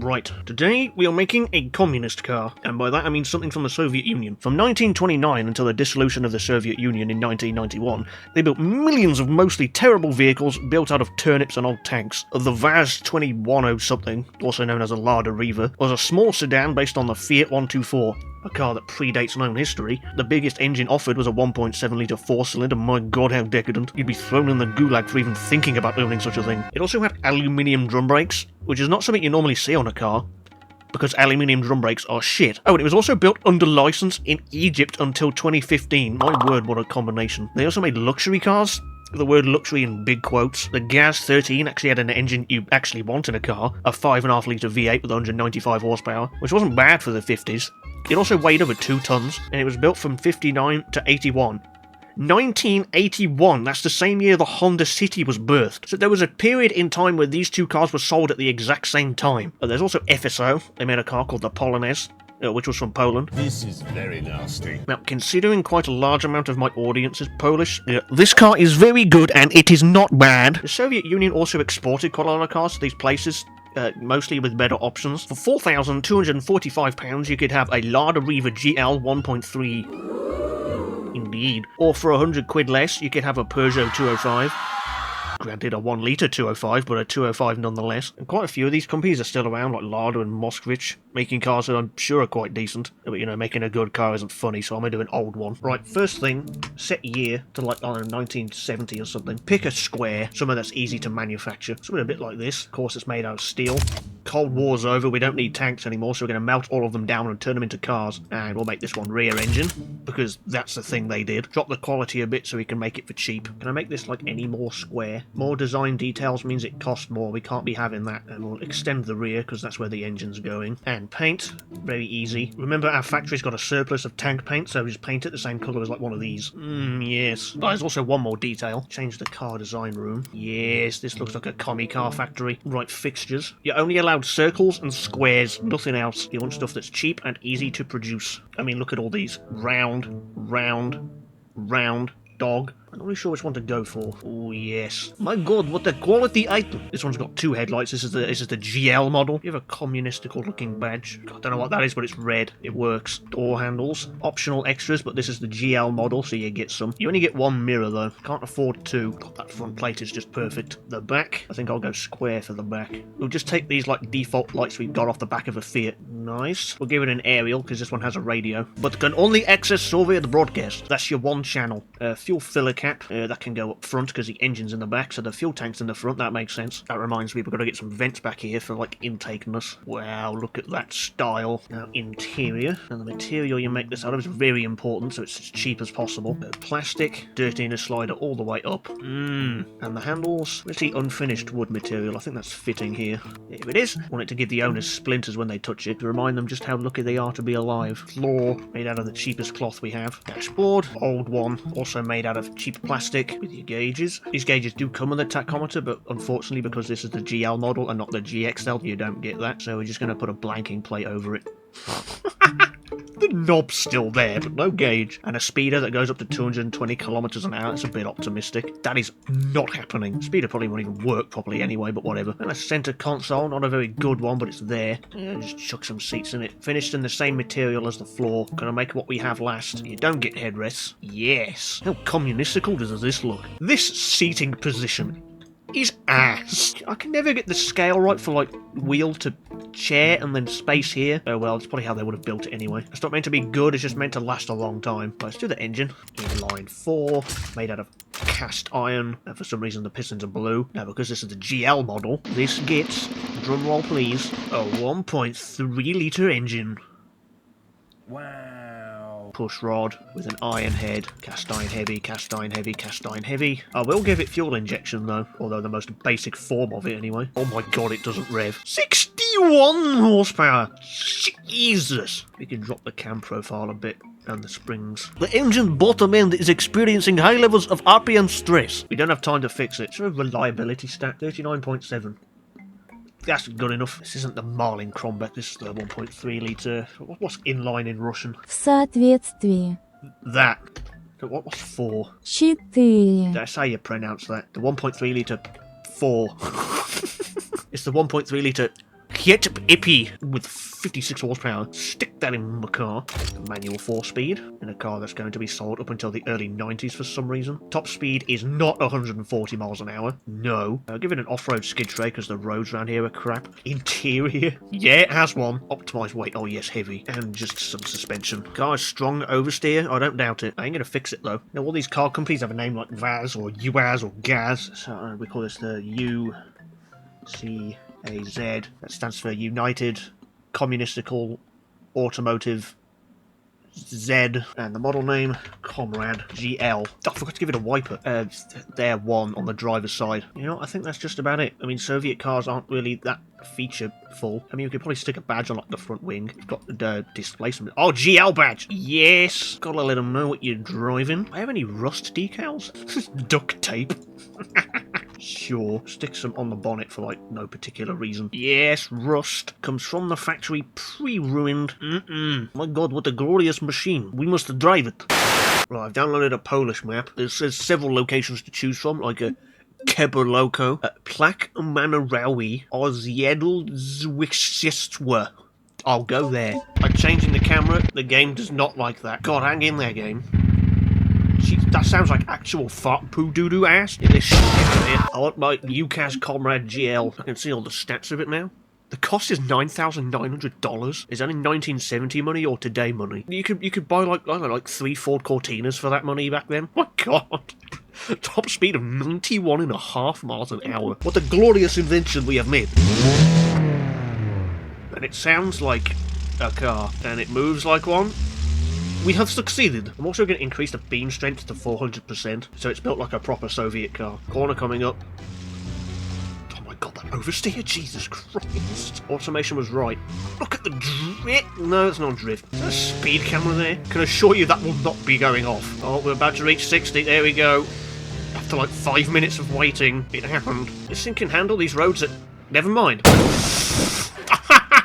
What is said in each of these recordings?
Right, today we are making a communist car, and by that I mean something from the Soviet Union. From 1929 until the dissolution of the Soviet Union in 1991, they built millions of mostly terrible vehicles built out of turnips and old tanks. The Vaz 21-something, also known as a Lada Riva, was a small sedan based on the Fiat 124. A car that predates known history. The biggest engine offered was a 1.7-litre 4-cylinder. My god, how decadent. You'd be thrown in the gulag for even thinking about owning such a thing. It also had aluminium drum brakes, which is not something you normally see on a car, because aluminium drum brakes are shit. Oh, and it was also built under license in Egypt until 2015. My word, what a combination. They also made luxury cars. The word luxury in big quotes. The Gaz 13 actually had an engine you actually want in a car, a 5.5-litre V8 with 195 horsepower, which wasn't bad for the 50s. It also weighed over 2 tons, and it was built from 59 to 81. 1981, that's the same year the Honda City was birthed. So there was a period in time where these two cars were sold at the exact same time. There's also FSO, they made a car called the Polonaise, which was from Poland. This is very nasty. Now, considering quite a large amount of my audience is Polish, this car is very good and it is not bad. The Soviet Union also exported quite a lot of cars to these places, mostly with better options. For £4,245 you could have a Lada Riva GL 1.3. Indeed. Or for £100 less you could have a Peugeot 205. Granted, a 1-litre 205, but a 205 nonetheless. And quite a few of these companies are still around, like Lada and Moskvich, making cars that I'm sure are quite decent. But, you know, making a good car isn't funny, so I'm going to do an old one. Right, first thing, set year to, like, I don't know, 1970 or something. Pick a square, somewhere that's easy to manufacture. Something a bit like this. Of course, it's made out of steel. Cold War's over, we don't need tanks anymore, so we're going to melt all of them down and turn them into cars. And we'll make this one rear engine, because that's the thing they did. Drop the quality a bit so we can make it for cheap. Can I make this, like, any more square? More design details means it costs more. We can't be having that. And we'll extend the rear because that's where the engine's going. And paint, very easy. Remember, our factory's got a surplus of tank paint, so just paint it the same colour as like one of these. Yes. But there's also one more detail. Change the car design room. Yes, this looks like a commie car factory. Right, fixtures. You're only allowed circles and squares, nothing else. You want stuff that's cheap and easy to produce. I mean, look at all these. Round, round, round. Dog. I'm not really sure which one to go for. Oh yes. My god, what a quality item. This one's got 2 headlights. This is the GL model. You have a communistical looking badge. I don't know what that is, but it's red. It works. Door handles. Optional extras, but this is the GL model, so you get some. You only get 1 mirror though. Can't afford 2. God, that front plate is just perfect. The back, I think I'll go square for the back. We'll just take these like default lights we've got off the back of a Fiat. Nice. We'll give it an aerial because this one has a radio, but can only access Soviet broadcast. That's your one channel. Fuel filler cap. That can go up front because the engine's in the back, so the fuel tank's in the front. That makes sense. That reminds me, we've got to get some vents back here for like intakeness. Wow, look at that style. Now, interior. And the material you make this out of is very important, so it's as cheap as possible. Plastic, dirtiness slider all the way up. And the handles. Let's see, unfinished wood material. I think that's fitting here. Here it is. Want it to give the owners splinters when they touch it, to remind them just how lucky they are to be alive. Floor, made out of the cheapest cloth we have. Dashboard, old one, also made out of cheap plastic with your gauges. These gauges do come with a tachometer, but unfortunately because this is the GL model and not the GXL, you don't get that. So we're just going to put a blanking plate over it. The knob's still there, but no gauge. And a speeder that goes up to 220 kilometers an hour. That's a bit optimistic. That is not happening. Speeder probably won't even work properly anyway, but whatever. And a center console, not a very good one, but it's there. Yeah, just chuck some seats in it. Finished in the same material as the floor. Gonna make what we have last. You don't get headrests. Yes. How communistical does this look? This seating position is ass. I can never get the scale right for like wheel to chair and then space here. Oh well, it's probably how they would have built it anyway. It's not meant to be good, it's just meant to last a long time. Let's do the engine. Inline 4, made out of cast iron. And for some reason the pistons are blue. Now because this is the GL model, this gets, drumroll please, a 1.3-litre engine. Wow. Push rod with an iron head. Cast iron heavy, cast iron heavy, cast iron heavy. I will give it fuel injection though, although the most basic form of it anyway. Oh my god, it doesn't rev. 61 horsepower! Jesus! We can drop the cam profile a bit. And the springs. The engine bottom end is experiencing high levels of RPM stress. We don't have time to fix it. So reliability stat, 39.7. That's good enough. This isn't the Marlin Krombeck, this is the 1.3 litre. What's inline in Russian? В соответствии. That. What's 4? 4. That's how you pronounce that. The 1.3 litre 4. It's the 1.3 litre Yet Ippy with 56 horsepower. Stick that in the car. Manual 4-speed in a car that's going to be sold up until the early 90s for some reason. Top speed is not 140 miles an hour. No. Give it an off-road skid tray because the roads around here are crap. Interior. Yeah, it has one. Optimized weight. Oh yes, heavy. And just some suspension. Car is strong oversteer. I don't doubt it. I ain't gonna fix it though. Now all these car companies have a name like Vaz or UAZ or Gaz. So we call this the UCAZ. That stands for United Communistical Automotive Z, and the model name Comrade GL. Oh, I forgot to give it a wiper. There, one on the driver's side. You know, I think that's just about it. I mean, Soviet cars aren't really that feature-full. I mean, you could probably stick a badge on like the front wing. You've got the displacement. Oh, GL badge. Yes. Gotta let them know what you're driving. Do I have any rust decals? Duct tape. Sure, stick some on the bonnet for like no particular reason. Yes, rust comes from the factory pre-ruined. My god, what a glorious machine. We must drive it. Right, I've downloaded a Polish map. There's several locations to choose from, like a Keberloko, Plak Manarawi, Ozjedlzwikszestwa. I'll go there. I'm changing the camera. The game does not like that. God, hang in there, game. That sounds like actual fart poo doo doo ass in this shit here. I want my UCAS Comrade GL. I can see all the stats of it now. The cost is $9,900. Is that in 1970 money or today money? You could buy like, I don't know, like 3 Ford Cortinas for that money back then. My god. Top speed of 91.5 miles an hour. What a glorious invention we have made. And it sounds like a car. And it moves like one. We have succeeded. I'm also going to increase the beam strength to 400%, so it's built like a proper Soviet car. Corner coming up. Oh my god, that oversteer! Jesus Christ! Automation was right. Look at the drift! No, it's not drift. Is there a speed camera there? Can assure you that will not be going off. Oh, we're about to reach 60. There we go. After like 5 minutes of waiting, it happened. This thing can handle these roads that... Never mind.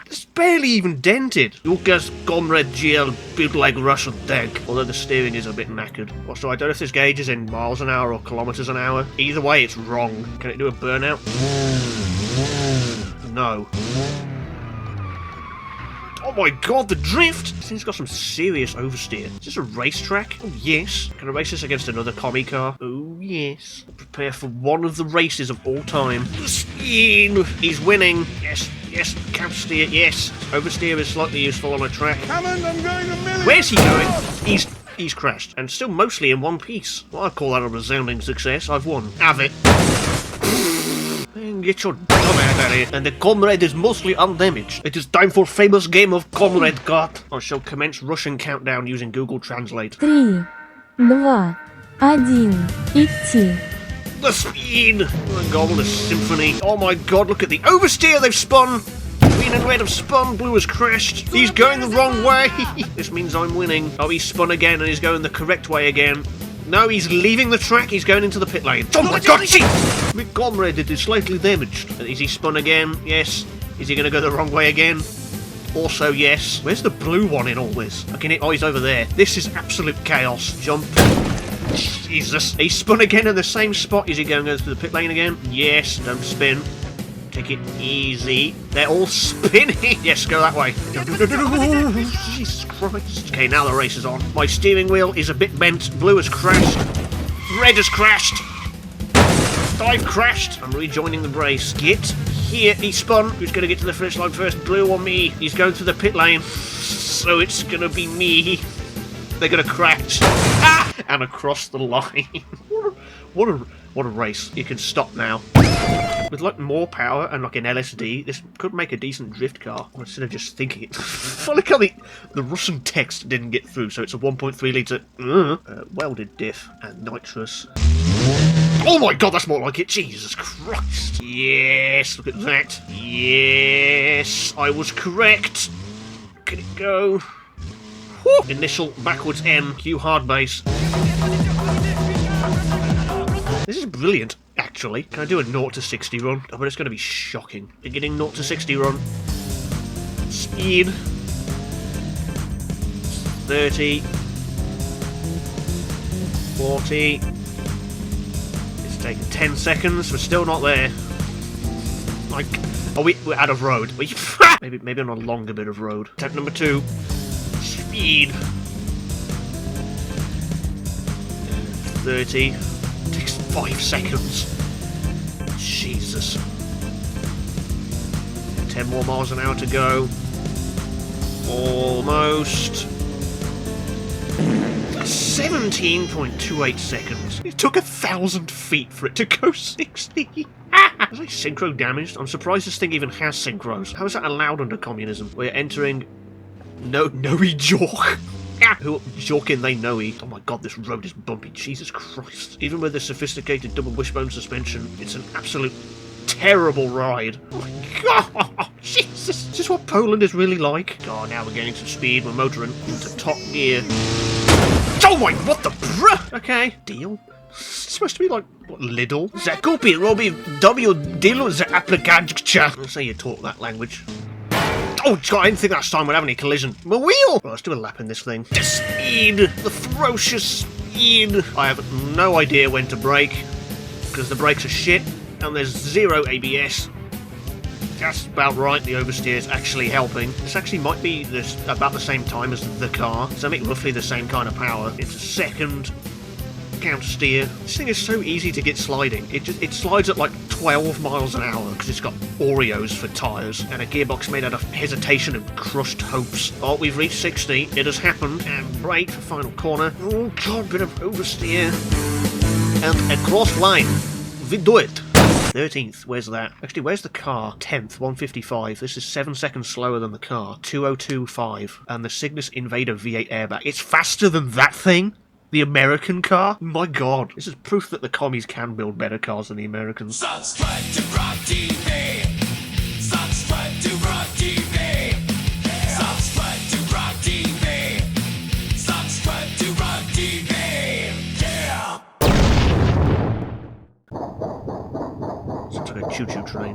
It's barely even dented. Lucas Comrade GL built like Russian tank. Although the steering is a bit knackered. Also, I don't know if this gauge is in miles an hour or kilometers an hour. Either way, it's wrong. Can it do a burnout? No. Oh my god, the drift! This thing's got some serious oversteer. Is this a racetrack? Oh yes. Can I race this against another commie car? Oh yes. Prepare for one of the races of all time. He's winning. Yes, yes. Count steer, yes. Oversteer is slightly useful on a track. Hammond, I'm going a million. Where's he going? He's crashed. And still mostly in one piece. Well, I call that a resounding success. I've won. Have it. Get your dumb ass out of here. And the Comrade is mostly undamaged. It is time for famous game of Comrade Kart. I shall commence Russian countdown using Google Translate. 3, 2, 1, идти. The speed! Oh my god, what a symphony. Oh my god, look at the oversteer they've spun! Green and red have spun, blue has crashed. He's going the wrong way! This means I'm winning. Oh, he's spun again and he's going the correct way again. No, he's leaving the track, he's going into the pit lane. Oh my god, shit! My Comrade, it is slightly damaged. Is he spun again? Yes. Is he going to go the wrong way again? Also, yes. Where's the blue one in all this? Oh, he's over there. This is absolute chaos. Jump. Jesus. He spun again in the same spot. Is he going to go to the pit lane again? Yes. Don't spin. Take it easy. They're all spinning. Yes, go that way. Jesus Christ. Okay, now the race is on. My steering wheel is a bit bent. Blue has crashed. Red has crashed. I've crashed. I'm rejoining the race. Get here. He spun. Who's going to get to the finish line first? Blue or me? He's going to the pit lane. So it's going to be me. They're going to crash. Ah! And across the line. What a race. You can stop now. With like more power and like an LSD, this could make a decent drift car. Instead of just thinking it. I like how the Russian text didn't get through, so it's a 1.3 litre welded diff and nitrous. Oh my god, that's more like it. Jesus Christ. Yes, look at that. Yes, I was correct. Can it go? Woo! Initial backwards M, Q hard base. This is brilliant, actually. Can I do a 0 to 60 run? Oh, but it's going to be shocking. Beginning 0 to 60 run. Speed. 30. 40. It's taken 10 seconds. We're still not there. Like, Oh, we're out of road. Maybe on a longer bit of road. Attempt number 2. Speed. 30. Takes 5 seconds. Jesus. 10 more miles an hour to go. Almost. 17.28 seconds. It took 1,000 feet for it to go 60. Is it synchro damaged? I'm surprised this thing even has synchros. How is that allowed under communism? We're entering Noe Jork. Who Jorkin they Noe? Oh my god, this road is bumpy. Jesus Christ. Even with the sophisticated double wishbone suspension, it's an absolute terrible ride. Oh my god, Jesus. Is this what Poland is really like? God, now we're getting some speed. We're motoring into top gear. Oh my, what the bruh? Okay, deal. It's supposed to be like, what, Lidl? Zakupy robi w dealu za aplikacja. Let's say you talk that language. Oh god, I didn't think last time we'd have any collision. My wheel! Well, let's do a lap in this thing. The speed! The ferocious speed! I have no idea when to brake, because the brakes are shit, and there's 0 ABS. That's about right, the oversteer is actually helping. This actually might be about the same time as the car. It's something roughly the same kind of power. It's a second counter steer. This thing is so easy to get sliding. It slides at like 12 miles an hour because it's got Oreos for tyres and a gearbox made out of hesitation and crushed hopes. Oh, we've reached 60. It has happened. And brake for final corner. Oh god, bit of oversteer. And a cross line. We do it. 13th, where's that? Actually, where's the car? 10th, 155. This is 7 seconds slower than the car. 2025. And the Cygnus Invader V8 airbag. It's faster than that thing? The American car? My god. This is proof that the commies can build better cars than the Americans. Subscribe to GrogTV. Subscribe to GrogTV. Subscribe to GrogTV. Subscribe to GrogTV. Yeah. Sounds like a choo-choo train.